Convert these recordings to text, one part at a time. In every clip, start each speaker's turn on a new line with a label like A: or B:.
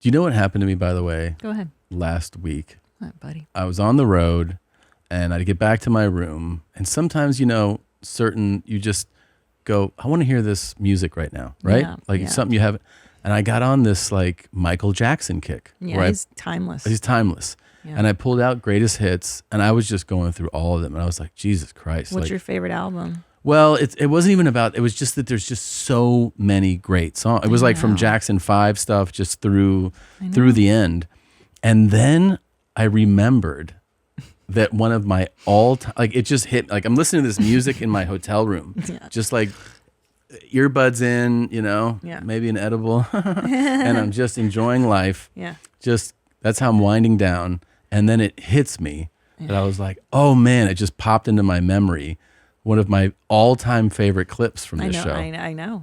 A: Do you know what happened to me, by the way?
B: Go ahead.
A: Last week.
B: All right, buddy.
A: I was on the road and I'd get back to my room. And sometimes, you just go, I want to hear this music right now, right? It's something you haven't. And I got on this like Michael Jackson kick.
B: Yeah, he's timeless.
A: He's timeless. Yeah. And I pulled out greatest hits and I was just going through all of them. And I was like, Jesus Christ.
B: What's your favorite album?
A: Well, it wasn't even about, it was just that there's just so many great songs. It was like from Jackson 5 stuff just through the end. And then I remembered that one of my all-time, like it just hit, like I'm listening to this music in my hotel room, just like earbuds in, maybe an edible, and I'm just enjoying life.
B: Yeah.
A: Just, that's how I'm winding down. And then it hits me that I was like, oh man, it just popped into my memory. One of my all-time favorite clips from this show.
B: I know.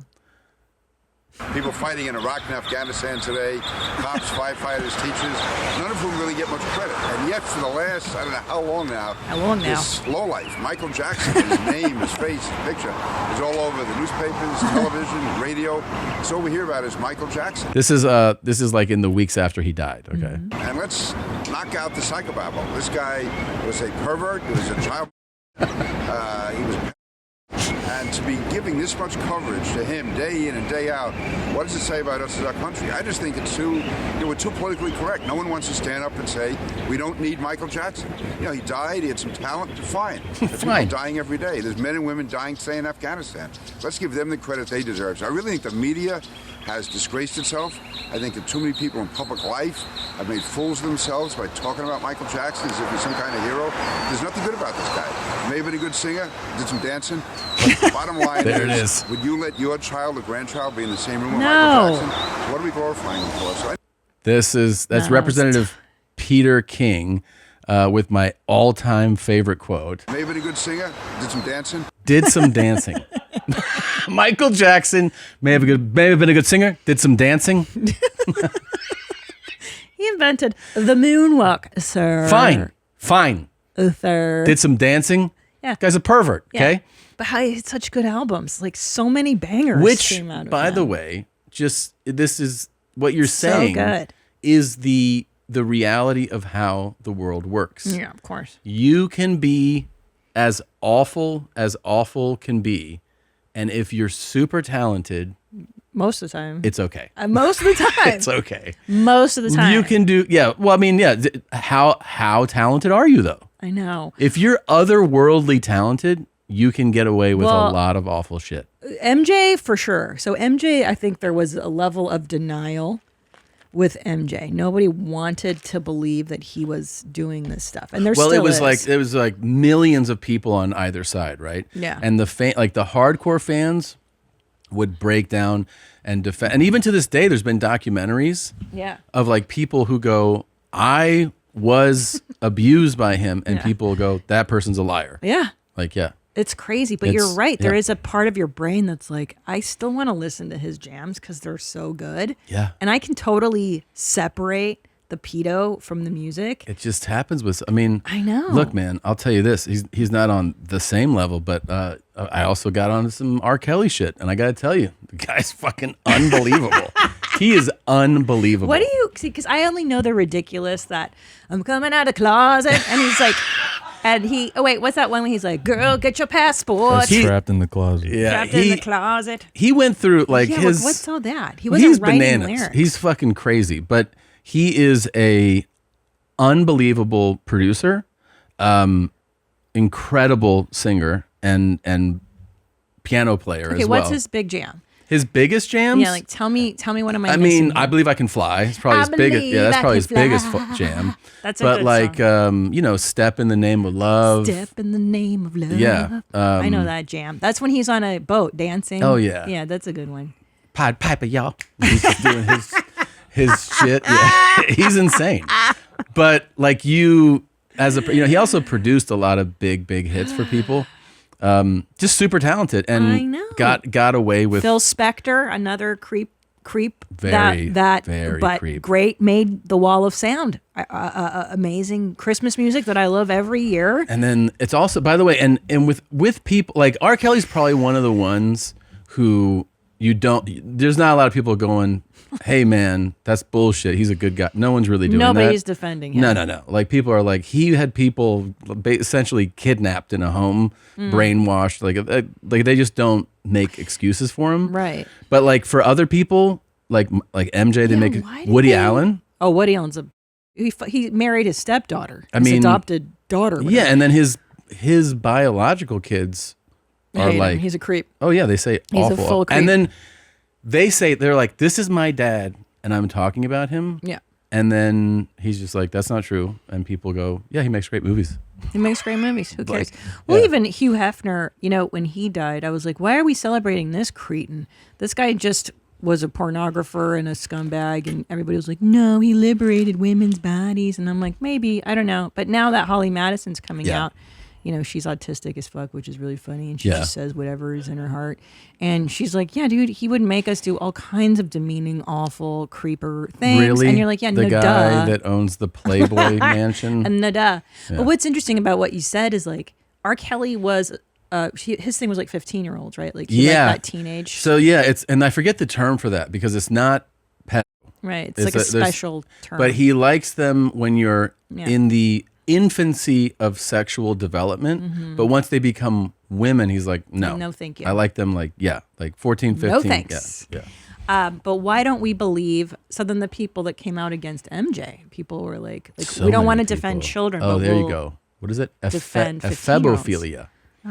C: People fighting in Iraq and Afghanistan today, cops, firefighters, teachers, none of whom really get much credit. And yet for the last, I don't know how long now, this lowlife, Michael Jackson, his name, his face, his picture, is all over the newspapers, television, radio. So all we hear about is Michael Jackson.
A: This is like in the weeks after he died, okay?
C: Mm-hmm. And let's knock out the psychobabble. This guy was a pervert, he was a child. And to be giving this much coverage to him day in and day out, what does it say about us as our country? I just think we're too politically correct. No one wants to stand up and say, we don't need Michael Jackson. He died, he had some talent, fine. There's people dying every day. There's men and women dying today in Afghanistan. Let's give them the credit they deserve. So I really think the media has disgraced itself. I think that too many people in public life have made fools of themselves by talking about Michael Jackson as if he's some kind of hero. There's nothing good about this guy. He may have been a good singer, did some dancing, but the bottom line is, would you let your child or grandchild be in the same room with Michael Jackson? What are we glorifying him for?
A: That's Representative Peter King with my all-time favorite quote.
C: May have been a good singer, did some dancing.
A: Did some dancing. Michael Jackson may have been a good singer, did some dancing.
B: He invented the moonwalk, sir.
A: Fine.
B: Sir.
A: Did some dancing.
B: Yeah.
A: Guy's a pervert, okay?
B: But how he had such good albums, like so many bangers came out of
A: by
B: them.
A: the way, this is what you're saying
B: good.
A: Is the reality of how the world works.
B: Yeah, of course.
A: You can be as awful can be, and if you're super talented,
B: most of the time,
A: it's okay.
B: Most of the time,
A: it's okay.
B: Most of the time,
A: you can do. Yeah. Well, I mean, yeah. How talented are you though?
B: I know.
A: If you're otherworldly talented, you can get away with a lot of awful shit.
B: MJ for sure. So MJ, I think there was a level of denial with MJ. Nobody wanted to believe that he was doing this stuff, and it
A: was like millions of people on either side, right?
B: Yeah.
A: And the hardcore fans would break down and defend. And even to this day, there's been documentaries of like people who go, I was abused by him, and people go, that person's a liar.
B: Yeah.
A: Like, yeah.
B: It's crazy, but you're right. There is a part of your brain that's like, I still want to listen to his jams because they're so good.
A: Yeah.
B: And I can totally separate the pedo from the music.
A: It just happens with, I mean,
B: I know.
A: Look, man, I'll tell you this. He's not on the same level, but I also got on some R. Kelly shit. And I got to tell you, the guy's fucking unbelievable. He is unbelievable.
B: What do you see? Because I only know the ridiculous that I'm coming out of closet. And he's like, what's that one when he's like, girl, get your passport.
D: Trapped in the closet.
A: Yeah.
B: Trapped in the closet.
A: He went through like
B: what's all that? He wasn't writing
A: bananas.
B: lyrics.
A: He's fucking crazy, but he is a unbelievable producer, incredible singer and piano player as well.
B: Okay, what's his big jam?
A: His biggest jams?
B: Yeah, like tell me one of my.
A: I mean, I Believe I Can Fly. It's probably his biggest. Yeah, that's probably his biggest jam.
B: That's a
A: but
B: good
A: like,
B: song.
A: Step in the Name of Love.
B: Step in the Name of Love.
A: Yeah,
B: I know that jam. That's when he's on a boat dancing.
A: Oh yeah,
B: yeah, that's a good one.
A: Pied Piper, y'all. He's just doing his shit. Yeah, he's insane. But like he also produced a lot of big hits for people. Just super talented, and
B: I know.
A: got away with
B: Phil Spector, another creep.
A: Very
B: but
A: creep.
B: Great, made the Wall of Sound. Amazing Christmas music that I love every year.
A: And then it's also, by the way, and with people like R. Kelly's probably one of the ones who there's not a lot of people going, hey man, that's bullshit. He's a good guy. No one's really doing that.
B: Nobody's defending him.
A: No. Like people are like, he had people essentially kidnapped in a home, brainwashed. Like they just don't make excuses for him.
B: Right.
A: But like for other people, like MJ, they make Woody Allen.
B: Oh, Woody Allen's he married his stepdaughter.
A: I
B: his
A: mean,
B: adopted daughter.
A: Yeah, and then his biological kids are like,
B: he's a creep.
A: oh yeah, they say
B: He's
A: awful.
B: a full creep.
A: And then they're like, this is my dad, and I'm talking about him.
B: Yeah.
A: And then he's just like, that's not true. And people go, yeah, he makes great movies.
B: He makes great movies. Who cares?
A: Like,
B: well,
A: yeah.
B: even Hugh Hefner, when he died, I was like, why are we celebrating this cretin? This guy just was a pornographer and a scumbag, and everybody was like, no, he liberated women's bodies. And I'm like, maybe, I don't know. But now that Holly Madison's coming out, she's autistic as fuck, which is really funny. And she just says whatever is in her heart. And she's like, yeah, dude, he would make us do all kinds of demeaning, awful, creeper things.
A: Really?
B: And you're like, yeah,
A: the
B: no
A: guy
B: duh.
A: that owns the Playboy mansion.
B: And no duh.
A: Yeah.
B: But what's interesting about what you said is like, R. Kelly was, his thing was like 15-year-olds, right? Like, he liked that teenage.
A: So yeah, and I forget the term for that because it's not pedo.
B: Right. It's like a special term.
A: But he likes them when you're in the infancy of sexual development. Mm-hmm. But once they become women, he's like, no.
B: No, thank you.
A: I like them like 14, 15.
B: No thanks.
A: Yeah.
B: But why don't we believe, so then the people that came out against MJ, people were like
A: So
B: we don't
A: many
B: want to
A: people.
B: defend children.
A: Oh,
B: but
A: there you
B: we'll
A: go. What is it?
B: defend 15-year-olds.
A: Ephebophilia.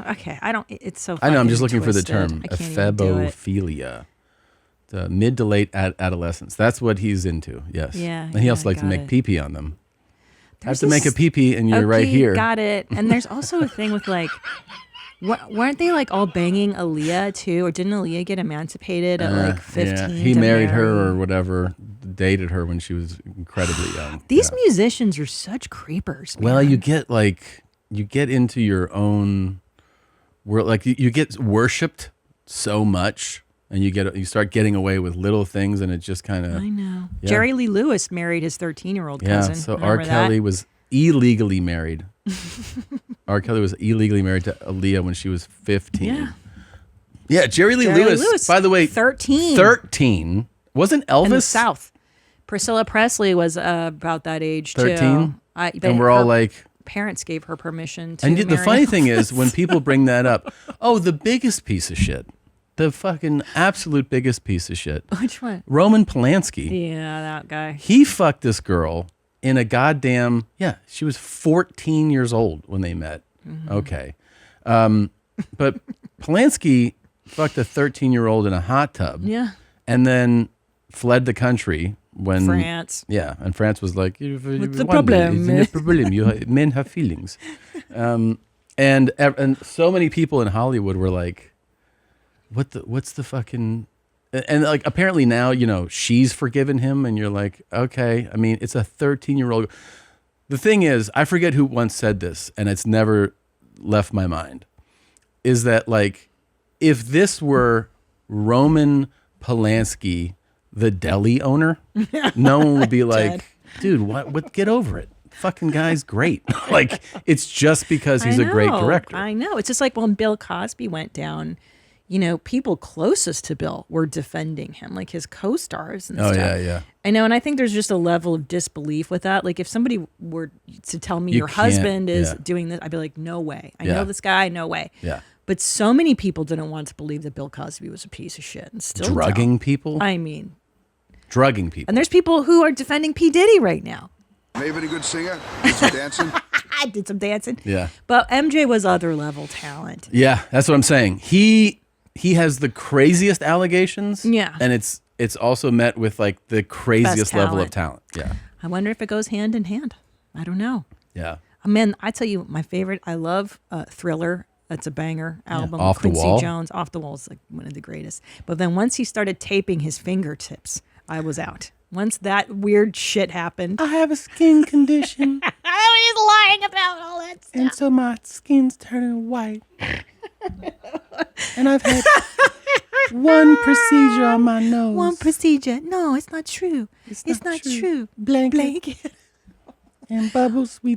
B: Okay, it's so
A: I know, I'm
B: fucking
A: just looking for the
B: twisted.
A: term.
B: I can't even do it.
A: Ephebophilia. The mid to late adolescence. That's what he's into, yes.
B: Yeah.
A: And he also likes to
B: got
A: make
B: it.
A: pee-pee on them. I have
B: There's
A: to make a
B: this-
A: pee-pee and you're right
B: Okay,
A: here.
B: Got it. And there's also a thing with like, weren't they like all banging Aaliyah too? Or didn't Aaliyah get emancipated at like 15?
A: Yeah. He
B: to
A: married her
B: marry?
A: or whatever, dated her when she was incredibly young.
B: These musicians are such creepers, man.
A: Well, you get into your own world, like you get worshipped so much, and you start getting away with little things, and it just kind of.
B: I know.
A: Yeah.
B: Jerry Lee Lewis married his 13-year-old cousin.
A: Yeah, so
B: Remember
A: R. Kelly
B: that?
A: was illegally married. R. Kelly was illegally married to Aaliyah when she was 15.
B: Yeah.
A: Yeah, Jerry Lee Lewis, by the way,
B: 13.
A: 13. Wasn't Elvis?
B: In the South. Priscilla Presley was about that age,
A: 13?
B: too.
A: And we're all like.
B: Parents gave her permission to
A: And the
B: marry
A: funny thing
B: Elvis.
A: is, when people bring that up, oh, the biggest piece of shit. The fucking absolute biggest piece of shit.
B: Which one?
A: Roman Polanski.
B: Yeah, that guy.
A: He fucked this girl in a goddamn, she was 14 years old when they met. Mm-hmm. Okay. But Palanski fucked a 13-year-old in a hot tub.
B: Yeah.
A: And then fled the country when
B: France.
A: Yeah, and France was like,
B: what's the problem?
A: It's a problem. Men have feelings. And so many people in Hollywood were like, what's the fucking, and like apparently now, she's forgiven him, and you're like, okay. I mean, it's a 13-year-old. The thing is, I forget who once said this, and it's never left my mind, is that like, if this were Roman Polanski, the deli owner, no one would be like, dude, what? Get over it. Fucking guy's great. Like, it's just because he's a great director.
B: I know. It's just like when Bill Cosby went down, people closest to Bill were defending him, like his co-stars and stuff.
A: Oh, yeah.
B: I know, and I think there's just a level of disbelief with that. Like, if somebody were to tell me your
A: can't-
B: husband is doing this, I'd be like, no way. I know this guy, no way.
A: Yeah.
B: But so many people didn't want to believe that Bill Cosby was a piece of shit, and still
A: Drugging
B: don't.
A: people?
B: I mean,
A: drugging people.
B: and there's people who are defending P. Diddy right now.
C: Maybe a good singer, did some dancing.
B: I did some dancing.
A: Yeah.
B: But MJ was other level talent.
A: Yeah, that's what I'm saying. He has the craziest allegations.
B: Yeah.
A: And it's also met with like the craziest level of talent. Yeah.
B: I wonder if it goes hand in hand. I don't know.
A: Yeah.
B: I mean, I tell you, my favorite, I love Thriller. That's a banger album.
A: Off the
B: Quincy
A: Wall.
B: Jones, Off the Wall is like one of the greatest. But then once he started taping his fingertips, I was out. Once that weird shit happened.
A: I have a skin condition.
B: He's lying about all that stuff.
A: And so my skin's turning white. And I've had one procedure on my nose.
B: One procedure. No, it's not true. It's not true. Blanket.
A: And Bubbles, we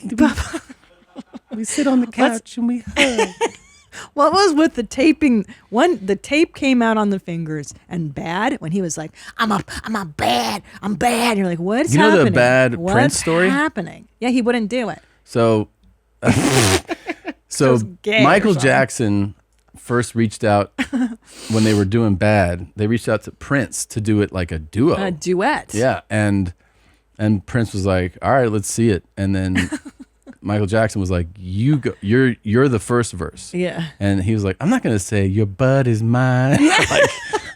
A: sit on the couch and we hug.
B: What was with the taping? The tape came out on the fingers, and bad when he was like, I'm bad. And you're like, what's
A: You know
B: happening?
A: the bad
B: What's
A: Prince story?
B: happening? Yeah, he wouldn't do it.
A: So, so
B: gay or
A: Michael
B: something.
A: Jackson first reached out when they were doing bad. They reached out to Prince to do it like a duo.
B: A duet.
A: Yeah, and Prince was like, "All right, let's see it." And then Michael Jackson was like, "You go. You're the first verse."
B: Yeah.
A: And he was like, "I'm not gonna say your butt is mine." Like,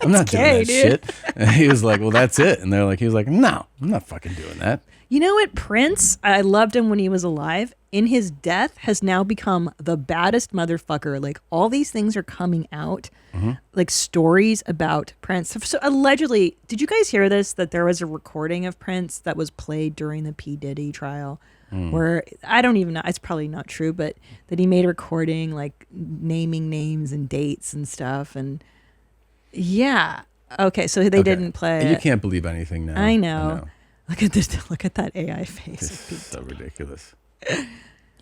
A: I'm not doing
B: gay,
A: that
B: dude.
A: shit. And he was like, "Well, that's it." And he was like, "No, I'm not fucking doing that."
B: You know what? Prince, I loved him when he was alive. In his death, has now become the baddest motherfucker. Like, all these things are coming out, like stories about Prince. So allegedly, did you guys hear this? That there was a recording of Prince that was played during the P. Diddy trial, where I don't even know. It's probably not true, but that he made a recording, like naming names and dates and stuff. And yeah, okay, so they didn't play.
A: You
B: it.
A: can't believe anything now.
B: I know. Look at this. Look at that AI face.
A: It's so ridiculous.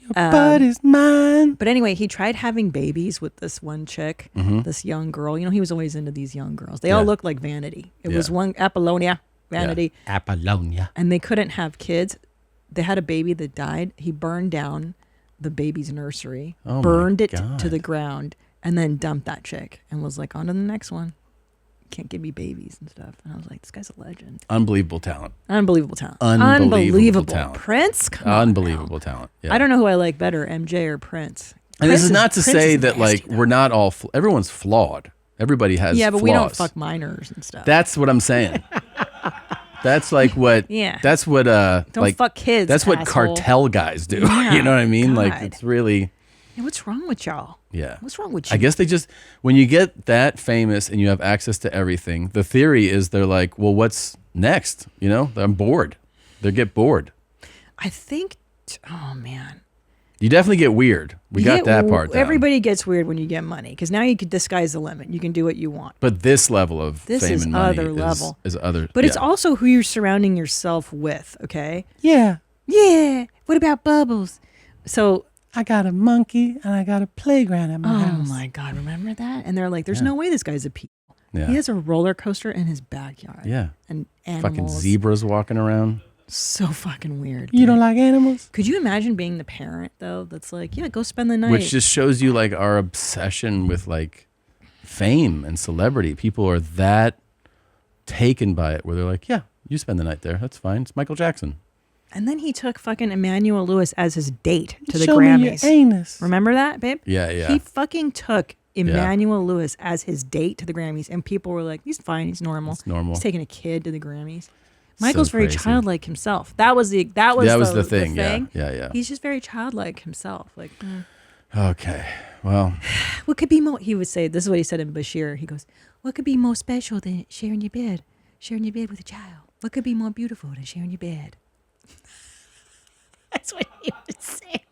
A: Your butt is mine.
B: But anyway, he tried having babies with this one chick, this young girl. You know, he was always into these young girls. They all look like Vanity. It was one Apollonia, Vanity.
A: Yeah. Apollonia.
B: And they couldn't have kids. They had a baby that died. He burned down the baby's nursery,
A: Oh
B: burned
A: my
B: it
A: God.
B: to the ground, and then dumped that chick and was like, on to the next one. Can't give me babies and stuff. And I was like, this guy's a legend.
A: Unbelievable talent.
B: Unbelievable talent.
A: Unbelievable talent.
B: Prince? Come on
A: Unbelievable talent. Yeah.
B: now. I don't know who I like better, MJ or Prince.
A: And this
B: Prince
A: is not to
B: Prince
A: say
B: is
A: that
B: nasty,
A: like we're not all. Everyone's flawed. Everybody has.
B: yeah, but
A: flaws.
B: we don't fuck minors and stuff.
A: That's what I'm saying. That's like what.
B: Yeah.
A: That's what.
B: Don't
A: like,
B: fuck kids.
A: That's what
B: asshole.
A: cartel guys do.
B: Yeah,
A: You know what I mean?
B: God.
A: Like it's really.
B: Yeah, what's wrong with y'all?
A: Yeah.
B: What's wrong with you?
A: I guess they just when you get that famous and you have access to everything, the theory is they're like, well, what's next? You know, I'm bored. They get bored.
B: I think. Oh man.
A: You definitely get weird. We got that part down.
B: Everybody gets weird when you get money because now you can disguise the limit. You can do what you want.
A: But this level of
B: This
A: fame
B: is
A: and money
B: other level.
A: is other.
B: But it's
A: yeah.
B: also who you're surrounding yourself with. Okay.
A: Yeah.
B: Yeah. What about Bubbles? So.
A: I got a monkey and I got a playground at my
B: Oh
A: house.
B: my God! Remember that? And they're like, "There's no way this guy's a P."
A: Yeah.
B: He has a roller coaster in his backyard.
A: Yeah.
B: And
A: Fucking
B: animals.
A: zebras walking around.
B: So fucking weird.
A: You
B: dude.
A: don't like animals?
B: Could you imagine being the parent though? That's like, yeah, go spend the night.
A: Which just shows you like our obsession with like fame and celebrity. People are that taken by it where they're like, yeah, you spend the night there. That's fine. It's Michael Jackson.
B: And then he took fucking Emmanuel Lewis as his date to the
A: Show me your
B: Grammys.
A: anus.
B: Remember that, babe?
A: Yeah, yeah.
B: He fucking took Emmanuel Lewis as his date to the Grammys, and people were like, "He's fine. He's normal.
A: It's normal.
B: He's taking a kid to the Grammys." Michael's very
A: crazy.
B: childlike himself. That was the
A: thing. Yeah.
B: He's just very childlike himself. Like,
A: Okay. Well,
B: what could be more? He would say, "This is what he said in Bashir." He goes, "What could be more special than sharing your bed with a child? What could be more beautiful than sharing your bed?" That's what he would say.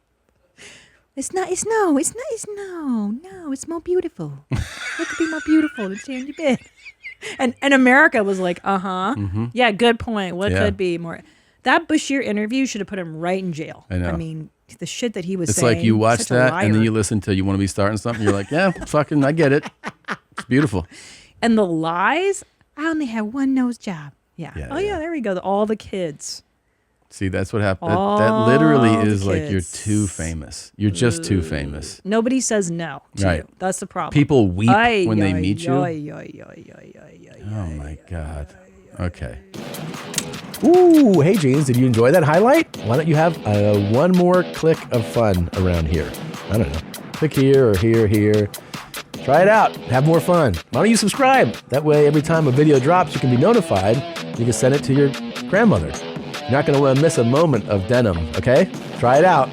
B: It's more beautiful. What could be more beautiful than sharing your bed? And America was like, yeah, good point. What
A: Yeah.
B: could be more? That Bashir interview should have put him right in jail.
A: I know.
B: I mean, the shit that he was
A: it's
B: saying.
A: like you watch
B: such a
A: that and then
B: liar.
A: you listen to You Want to Be Starting Something. You're like, yeah, fucking, I get it. It's beautiful.
B: And the lies, I only had one nose job. Yeah.
A: Yeah,
B: Oh,
A: yeah.
B: yeah, there we go. All the kids.
A: See, that's what happened. That
B: All
A: literally
B: the
A: is like you're
B: kids.
A: too famous. You're just too famous.
B: Nobody says no to
A: Right.
B: you. That's the problem.
A: People weep when they meet you.
B: Oh,
A: Oh my God. Okay.
D: Ooh, hey Jeans, did you enjoy that highlight? Why don't you have one more click of fun around here? I don't know. Click here or here. Try it out. Have more fun. Why don't you subscribe? That way, every time a video drops, you can be notified. You can send it to your grandmother. You're not going to miss a moment of denim, okay? Try it out.